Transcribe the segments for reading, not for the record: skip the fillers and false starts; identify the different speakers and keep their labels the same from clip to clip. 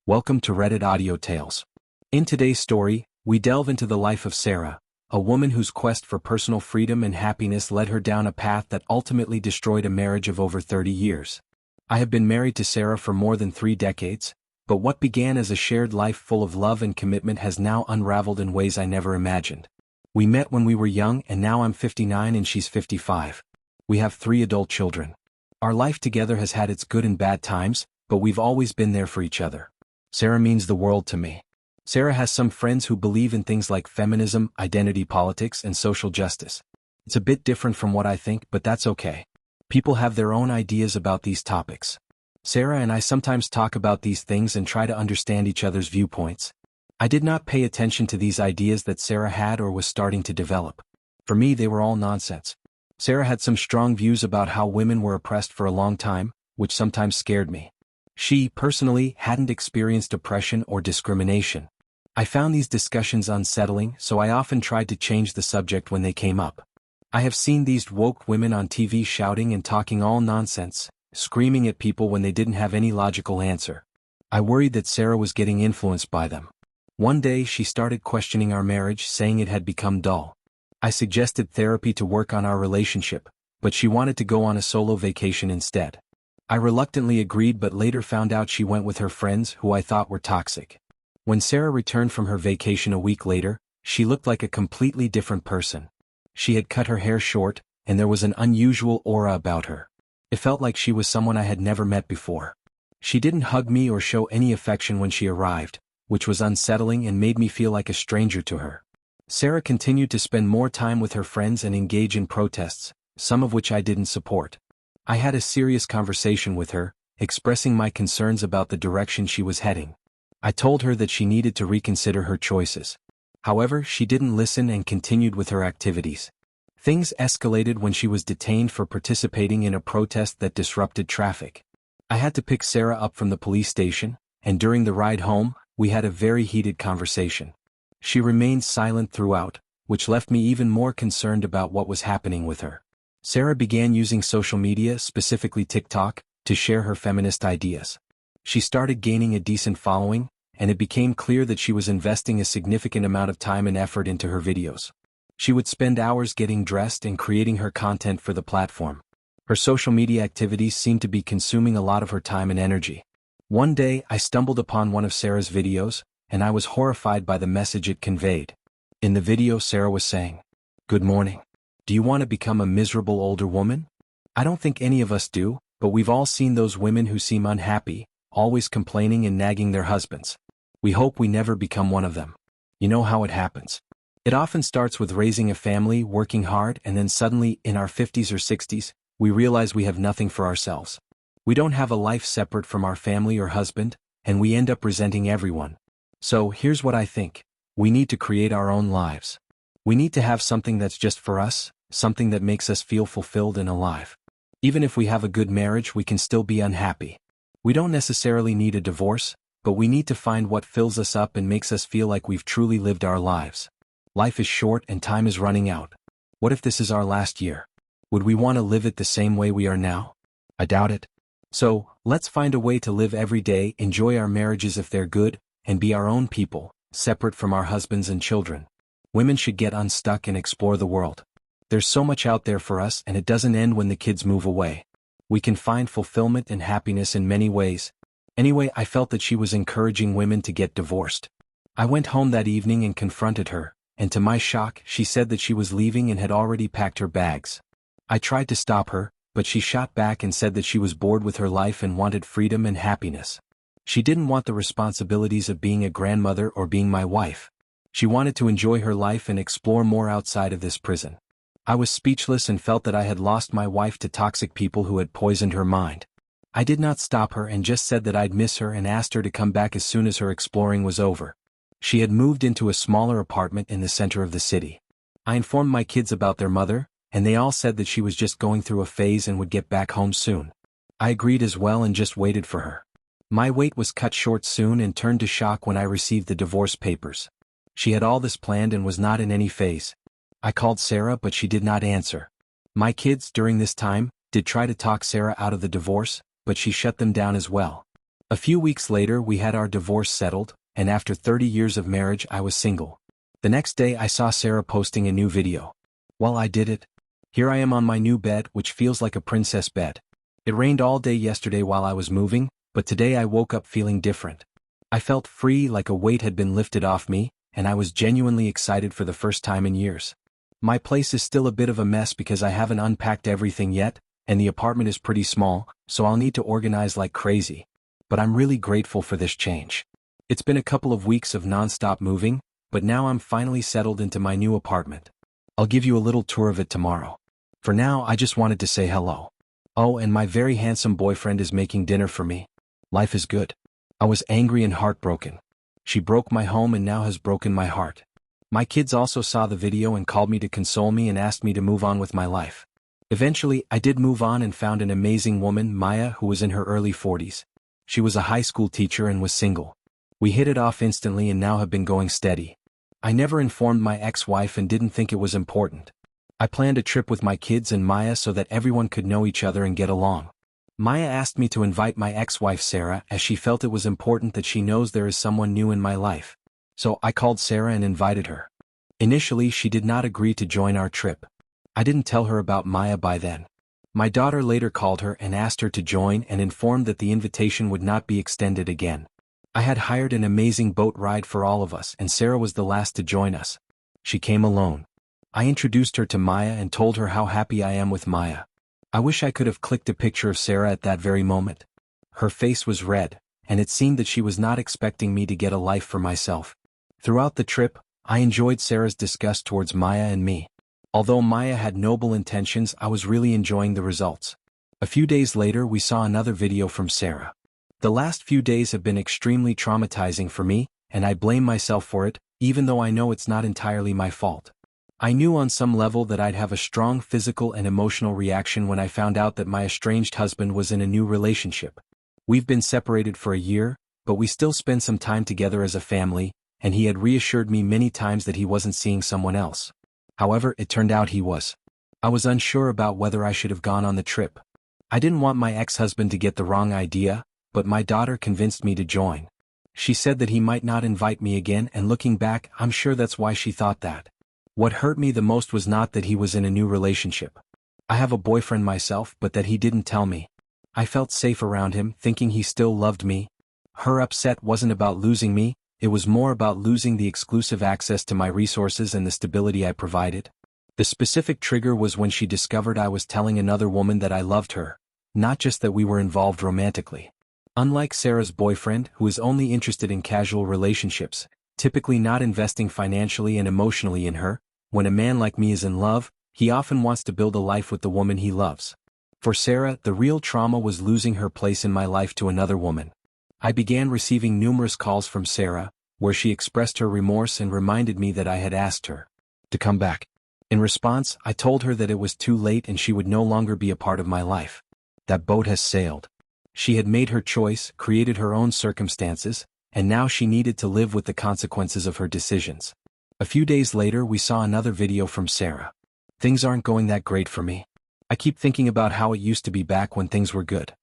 Speaker 1: Welcome to Reddit Audio Tales. In today's story, we delve into the life of Sarah, a woman whose quest for personal freedom and happiness led her down a path that ultimately destroyed a marriage of over 30 years. I have been married to Sarah for more than 3 decades, but what began as a shared life full of love and commitment has now unraveled in ways I never imagined. We met when we were young, and now I'm 59 and she's 55. We have 3 adult children. Our life together has had its good and bad times, but we've always been there for each other. Sarah means the world to me. Sarah has some friends who believe in things like feminism, identity politics, and social justice. It's a bit different from what I think, but that's okay. People have their own ideas about these topics. Sarah and I sometimes talk about these things and try to understand each other's viewpoints. I did not pay attention to these ideas that Sarah had or was starting to develop. For me, they were all nonsense. Sarah had some strong views about how women were oppressed for a long time, which sometimes scared me. She, personally, hadn't experienced oppression or discrimination. I found these discussions unsettling, so I often tried to change the subject when they came up. I have seen these woke women on TV shouting and talking all nonsense, screaming at people when they didn't have any logical answer. I worried that Sarah was getting influenced by them. One day she started questioning our marriage, saying it had become dull. I suggested therapy to work on our relationship, but she wanted to go on a solo vacation instead. I reluctantly agreed, but later found out she went with her friends who I thought were toxic. When Sarah returned from her vacation a week later, she looked like a completely different person. She had cut her hair short, and there was an unusual aura about her. It felt like she was someone I had never met before. She didn't hug me or show any affection when she arrived, which was unsettling and made me feel like a stranger to her. Sarah continued to spend more time with her friends and engage in protests, some of which I didn't support. I had a serious conversation with her, expressing my concerns about the direction she was heading. I told her that she needed to reconsider her choices. However, she didn't listen and continued with her activities. Things escalated when she was detained for participating in a protest that disrupted traffic. I had to pick Sarah up from the police station, and during the ride home, we had a very heated conversation. She remained silent throughout, which left me even more concerned about what was happening with her. Sarah began using social media, specifically TikTok, to share her feminist ideas. She started gaining a decent following, and it became clear that she was investing a significant amount of time and effort into her videos. She would spend hours getting dressed and creating her content for the platform. Her social media activities seemed to be consuming a lot of her time and energy. One day, I stumbled upon one of Sarah's videos, and I was horrified by the message it conveyed. In the video, Sarah was saying, "Good morning. Do you want to become a miserable older woman? I don't think any of us do, but we've all seen those women who seem unhappy, always complaining and nagging their husbands. We hope we never become one of them. You know how it happens. It often starts with raising a family, working hard, and then suddenly, in our 50s or 60s, we realize we have nothing for ourselves. We don't have a life separate from our family or husband, and we end up resenting everyone. So, here's what I think. We need to create our own lives. We need to have something that's just for us, something that makes us feel fulfilled and alive. Even if we have a good marriage, we can still be unhappy. We don't necessarily need a divorce, but we need to find what fills us up and makes us feel like we've truly lived our lives. Life is short and time is running out. What if this is our last year? Would we want to live it the same way we are now? I doubt it. So, let's find a way to live every day, enjoy our marriages if they're good, and be our own people, separate from our husbands and children. Women should get unstuck and explore the world. There's so much out there for us, and it doesn't end when the kids move away. We can find fulfillment and happiness in many ways." Anyway, I felt that she was encouraging women to get divorced. I went home that evening and confronted her, and to my shock, she said that she was leaving and had already packed her bags. I tried to stop her, but she shot back and said that she was bored with her life and wanted freedom and happiness. She didn't want the responsibilities of being a grandmother or being my wife. She wanted to enjoy her life and explore more outside of this prison. I was speechless and felt that I had lost my wife to toxic people who had poisoned her mind. I did not stop her and just said that I'd miss her and asked her to come back as soon as her exploring was over. She had moved into a smaller apartment in the center of the city. I informed my kids about their mother, and they all said that she was just going through a phase and would get back home soon. I agreed as well and just waited for her. My wait was cut short soon and turned to shock when I received the divorce papers. She had all this planned and was not in any phase. I called Sarah, but she did not answer. My kids, during this time, did try to talk Sarah out of the divorce, but she shut them down as well. A few weeks later we had our divorce settled, and after 30 years of marriage I was single. The next day I saw Sarah posting a new video. Well, I did it. Here I am on my new bed, which feels like a princess bed. It rained all day yesterday while I was moving, but today I woke up feeling different. I felt free, like a weight had been lifted off me, and I was genuinely excited for the first time in years. My place is still a bit of a mess because I haven't unpacked everything yet, and the apartment is pretty small, so I'll need to organize like crazy. But I'm really grateful for this change. It's been a couple of weeks of non-stop moving, but now I'm finally settled into my new apartment. I'll give you a little tour of it tomorrow. For now, I just wanted to say hello. Oh, and my very handsome boyfriend is making dinner for me. Life is good. I was angry and heartbroken. She broke my home and now has broken my heart. My kids also saw the video and called me to console me and asked me to move on with my life. Eventually, I did move on and found an amazing woman, Maya, who was in her early 40s. She was a high school teacher and was single. We hit it off instantly and now have been going steady. I never informed my ex-wife and didn't think it was important. I planned a trip with my kids and Maya so that everyone could know each other and get along. Maya asked me to invite my ex-wife Sarah as she felt it was important that she knows there is someone new in my life. So I called Sarah and invited her. Initially, she did not agree to join our trip. I didn't tell her about Maya by then. My daughter later called her and asked her to join and informed that the invitation would not be extended again. I had hired an amazing boat ride for all of us and Sarah was the last to join us. She came alone. I introduced her to Maya and told her how happy I am with Maya. I wish I could have clicked a picture of Sarah at that very moment. Her face was red, and it seemed that she was not expecting me to get a life for myself. Throughout the trip, I enjoyed Sarah's disgust towards Maya and me. Although Maya had noble intentions, I was really enjoying the results. A few days later we saw another video from Sarah. The last few days have been extremely traumatizing for me, and I blame myself for it, even though I know it's not entirely my fault. I knew on some level that I'd have a strong physical and emotional reaction when I found out that my estranged husband was in a new relationship. We've been separated for a year, but we still spend some time together as a family, and he had reassured me many times that he wasn't seeing someone else. However, it turned out he was. I was unsure about whether I should have gone on the trip. I didn't want my ex-husband to get the wrong idea, but my daughter convinced me to join. She said that he might not invite me again, and looking back, I'm sure that's why she thought that. What hurt me the most was not that he was in a new relationship. I have a boyfriend myself, but that he didn't tell me. I felt safe around him, thinking he still loved me. Her upset wasn't about losing me, it was more about losing the exclusive access to my resources and the stability I provided. The specific trigger was when she discovered I was telling another woman that I loved her, not just that we were involved romantically. Unlike Sarah's boyfriend, who is only interested in casual relationships, typically not investing financially and emotionally in her, when a man like me is in love, he often wants to build a life with the woman he loves. For Sarah, the real trauma was losing her place in my life to another woman. I began receiving numerous calls from Sarah, where she expressed her remorse and reminded me that I had asked her to come back. In response, I told her that it was too late and she would no longer be a part of my life. That boat has sailed. She had made her choice, created her own circumstances, and now she needed to live with the consequences of her decisions. A few days later we saw another video from Sarah. Things aren't going that great for me. I keep thinking about how it used to be back when things were good.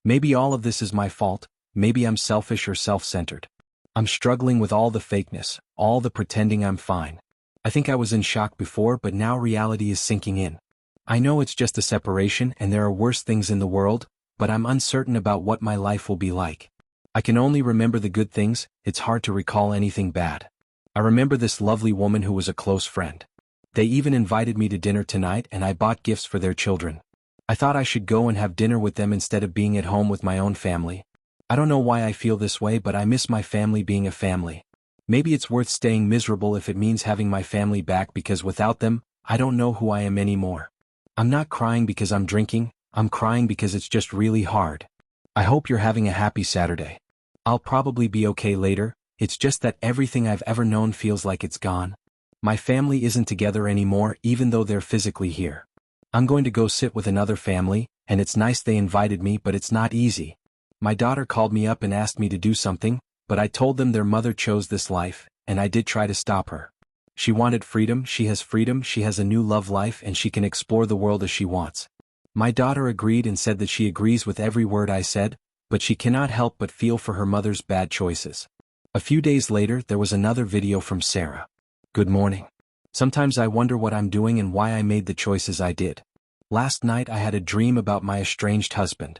Speaker 1: Maybe all of this is my fault, maybe I'm selfish or self-centered. I'm struggling with all the fakeness, all the pretending I'm fine. I think I was in shock before, but now reality is sinking in. I know it's just a separation and there are worse things in the world, but I'm uncertain about what my life will be like. I can only remember the good things, it's hard to recall anything bad. I remember this lovely woman who was a close friend. They even invited me to dinner tonight and I bought gifts for their children. I thought I should go and have dinner with them instead of being at home with my own family. I don't know why I feel this way, but I miss my family being a family. Maybe it's worth staying miserable if it means having my family back, because without them, I don't know who I am anymore. I'm not crying because I'm drinking, I'm crying because it's just really hard. I hope you're having a happy Saturday. I'll probably be okay later, it's just that everything I've ever known feels like it's gone. My family isn't together anymore even though they're physically here. I'm going to go sit with another family, and it's nice they invited me, but it's not easy. My daughter called me up and asked me to do something, but I told them their mother chose this life, and I did try to stop her. She wanted freedom, she has a new love life, and she can explore the world as she wants. My daughter agreed and said that she agrees with every word I said, but she cannot help but feel for her mother's bad choices. A few days later, there was another video from Sarah. Good morning. Sometimes I wonder what I'm doing and why I made the choices I did. Last night I had a dream about my estranged husband.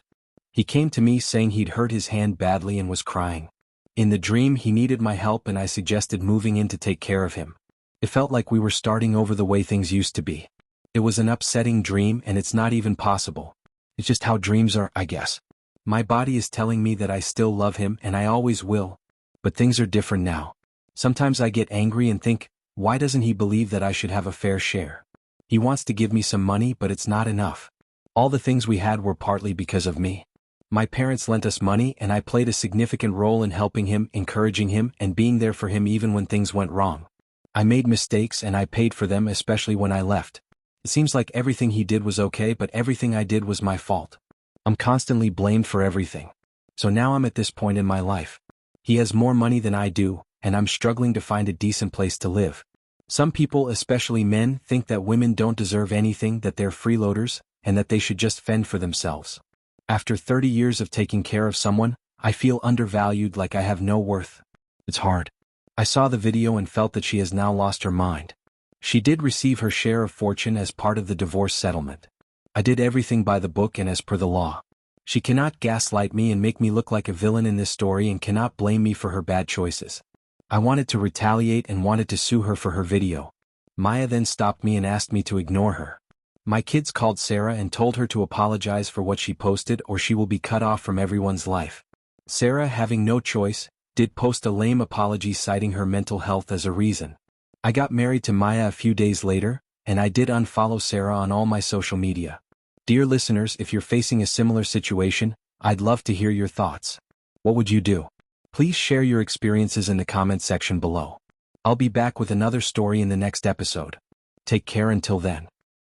Speaker 1: He came to me saying he'd hurt his hand badly and was crying. In the dream he needed my help and I suggested moving in to take care of him. It felt like we were starting over the way things used to be. It was an upsetting dream and it's not even possible. It's just how dreams are, I guess. My body is telling me that I still love him and I always will. But things are different now. Sometimes I get angry and think, why doesn't he believe that I should have a fair share? He wants to give me some money but it's not enough. All the things we had were partly because of me. My parents lent us money and I played a significant role in helping him, encouraging him, and being there for him even when things went wrong. I made mistakes and I paid for them, especially when I left. It seems like everything he did was okay but everything I did was my fault. I'm constantly blamed for everything. So now I'm at this point in my life. He has more money than I do, and I'm struggling to find a decent place to live. Some people, especially men, think that women don't deserve anything, that they're freeloaders, and that they should just fend for themselves. After 30 years of taking care of someone, I feel undervalued, like I have no worth. It's hard. I saw the video and felt that she has now lost her mind. She did receive her share of fortune as part of the divorce settlement. I did everything by the book and as per the law. She cannot gaslight me and make me look like a villain in this story and cannot blame me for her bad choices. I wanted to retaliate and wanted to sue her for her video. Maya then stopped me and asked me to ignore her. My kids called Sarah and told her to apologize for what she posted or she will be cut off from everyone's life. Sarah, having no choice, did post a lame apology citing her mental health as a reason. I got married to Maya a few days later, and I did unfollow Sarah on all my social media. Dear listeners, if you're facing a similar situation, I'd love to hear your thoughts. What would you do? Please share your experiences in the comment section below. I'll be back with another story in the next episode. Take care until then.